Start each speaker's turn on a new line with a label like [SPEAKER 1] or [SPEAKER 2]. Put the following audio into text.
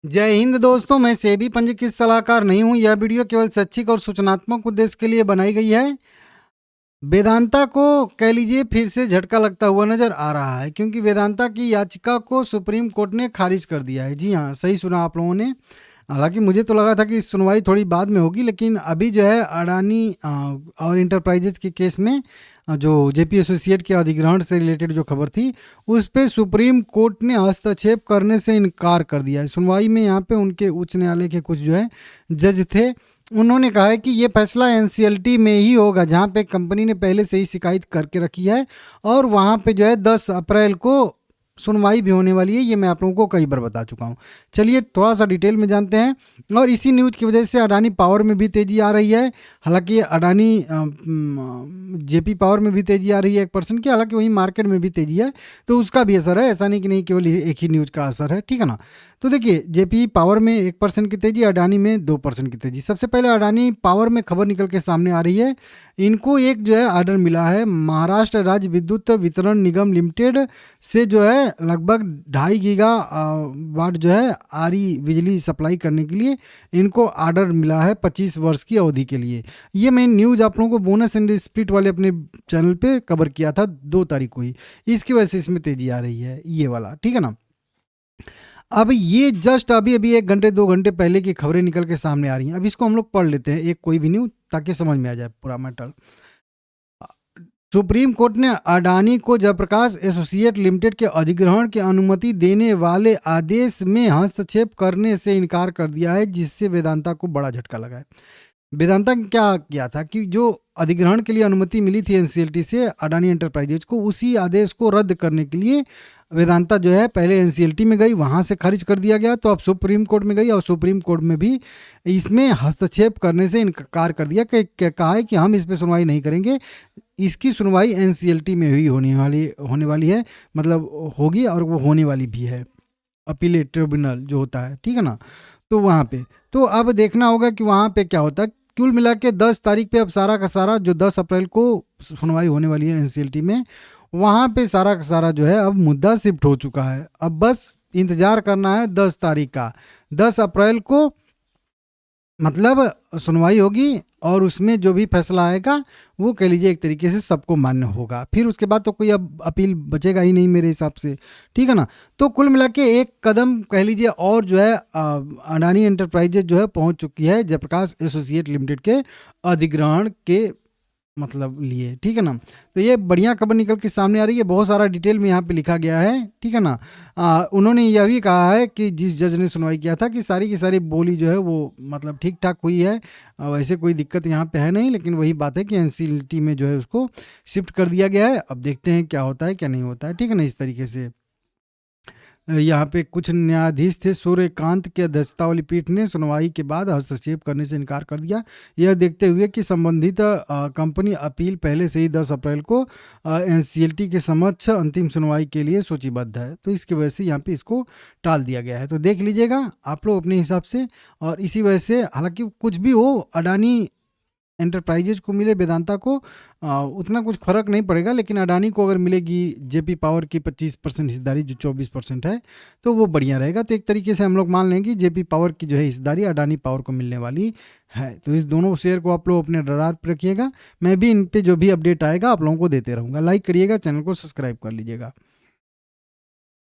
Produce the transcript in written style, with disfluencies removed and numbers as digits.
[SPEAKER 1] जय हिंद दोस्तों, मैं सेबी पंजीकृत सलाहकार नहीं हूं। यह वीडियो केवल शैक्षिक और सूचनात्मक उद्देश्य के लिए बनाई गई है। वेदांता को कह लीजिए फिर से झटका लगता हुआ नजर आ रहा है, क्योंकि वेदांता की याचिका को सुप्रीम कोर्ट ने खारिज कर दिया है। जी हाँ, सही सुना आप लोगों ने। हालांकि मुझे तो लगा था कि सुनवाई थोड़ी बाद में होगी, लेकिन अभी जो है अडानी और इंटरप्राइजेज के केस में जो जेपी एसोसिएट के अधिग्रहण से रिलेटेड जो खबर थी, उस पे सुप्रीम कोर्ट ने हस्तक्षेप करने से इनकार कर दिया है। सुनवाई में यहाँ पे उनके उच्च न्यायालय के कुछ जो है जज थे, उन्होंने कहा है कि ये फैसला एनसीएलटी में ही होगा, जहाँ पे कंपनी ने पहले से ही शिकायत करके रखी है, और वहाँ पे जो है 10 अप्रैल को सुनवाई भी होने वाली है। ये मैं आप लोगों को कई बार बता चुका हूँ। चलिए थोड़ा सा डिटेल में जानते हैं। और इसी न्यूज़ की वजह से अडानी पावर में भी तेज़ी आ रही है। हालांकि अडानी जेपी पावर में भी तेज़ी आ रही है 1% की, हालांकि वहीं मार्केट में भी तेज़ी है, तो उसका भी असर है। ऐसा नहीं कि नहीं केवल एक ही न्यूज़ का असर है, ठीक है ना। तो देखिए, जेपी पावर में 1% की तेज़ी, अडानी में 2% की तेज़ी। सबसे पहले अडानी पावर में खबर निकल के सामने आ रही है। इनको एक जो है ऑर्डर मिला है महाराष्ट्र राज्य विद्युत वितरण निगम लिमिटेड से, जो है लगभग 2.5 गीगा वाट जो है आरी बिजली सप्लाई करने के लिए इनको ऑर्डर मिला है 25 वर्ष की अवधि के लिए। ये मैं न्यूज़ आप लोगों को बोनस एंड स्प्लिट वाले अपने चैनल पे कवर किया था 2 तारीख को ही। इसकी वजह से इसमें तेज़ी आ रही है, ये वाला, ठीक है ना। अब ये जस्ट अभी अभी 1 घंटे 2 घंटे पहले की खबरें निकल के सामने आ रही हैं। अब इसको हम लोग पढ़ लेते हैं, एक कोई भी न्यूज़, ताकि समझ में आ जाए पूरा मैटर। सुप्रीम कोर्ट ने अडानी को जयप्रकाश एसोसिएट लिमिटेड के अधिग्रहण की अनुमति देने वाले आदेश में हस्तक्षेप करने से इनकार कर दिया है, जिससे वेदांता को बड़ा झटका लगा है। वेदांता ने क्या किया था कि जो अधिग्रहण के लिए अनुमति मिली थी एनसीएलटी से अडानी एंटरप्राइजेज को, उसी आदेश को रद्द करने के लिए वेदांता जो है पहले एनसीएलटी में गई, वहाँ से खारिज कर दिया गया, तो अब सुप्रीम कोर्ट में गई और सुप्रीम कोर्ट में भी इसमें हस्तक्षेप करने से इनकार कर दिया कि कहा है कि हम इस पर सुनवाई नहीं करेंगे। इसकी सुनवाई एनसीएलटी में ही होने वाली है, मतलब होगी, और वो होने वाली भी है। अपीलेट ट्रिब्यूनल जो होता है, ठीक है ना, तो वहाँ पे तो अब देखना होगा कि वहाँ पे क्या होता है। कुल मिला के 10 तारीख पे अब सारा का सारा जो 10 अप्रैल को सुनवाई होने वाली है एनसीएलटी में, वहाँ पे सारा का सारा जो है अब मुद्दा शिफ्ट हो चुका है। अब बस इंतजार करना है 10 तारीख का। 10 अप्रैल को मतलब सुनवाई होगी, और उसमें जो भी फैसला आएगा वो कह लीजिए एक तरीके से सबको मान्य होगा। फिर उसके बाद तो कोई अब अपील बचेगा ही नहीं मेरे हिसाब से, ठीक है ना। तो कुल मिला के एक कदम कह लीजिए और जो है अडानी एंटरप्राइजेज जो है पहुंच चुकी है जयप्रकाश एसोसिएट लिमिटेड के अधिग्रहण के मतलब लिए, ठीक है ना। तो ये बढ़िया खबर निकल के सामने आ रही है। बहुत सारा डिटेल में यहाँ पे लिखा गया है, ठीक है ना। उन्होंने यह भी कहा है कि जिस जज ने सुनवाई किया था कि सारी की सारी बोली जो है वो मतलब ठीक ठाक हुई है, वैसे कोई दिक्कत यहाँ पे है नहीं, लेकिन वही बात है कि एनसीएलटी में जो है उसको शिफ्ट कर दिया गया है। अब देखते हैं क्या होता है क्या नहीं होता है, ठीक है ना। इस तरीके से यहाँ पे कुछ न्यायाधीश थे, सूर्यकांत की अध्यक्षता वाली पीठ ने सुनवाई के बाद हस्तक्षेप करने से इनकार कर दिया, यह देखते हुए कि संबंधित कंपनी अपील पहले से ही 10 अप्रैल को एनसीएलटी के समक्ष अंतिम सुनवाई के लिए सूचीबद्ध है। तो इसकी वजह से यहाँ पे इसको टाल दिया गया है। तो देख लीजिएगा आप लोग अपने हिसाब से। और इसी वजह से हालांकि कुछ भी हो, अडानी एंटरप्राइजेज को मिले, वेदांता को उतना कुछ फर्क नहीं पड़ेगा, लेकिन अडानी को अगर मिलेगी जेपी पावर की 25% हिस्सेदारी जो 24% है, तो वो बढ़िया रहेगा। तो एक तरीके से हम लोग मान लें कि जेपी पावर की जो है हिस्सेदारी अडानी पावर को मिलने वाली है। तो इस दोनों शेयर को आप लोग अपने रडार पर रखिएगा। मैं भी इन पे जो भी अपडेट आएगा आप लोगों को देते रहूँगा। लाइक करिएगा, चैनल को सब्सक्राइब कर लीजिएगा।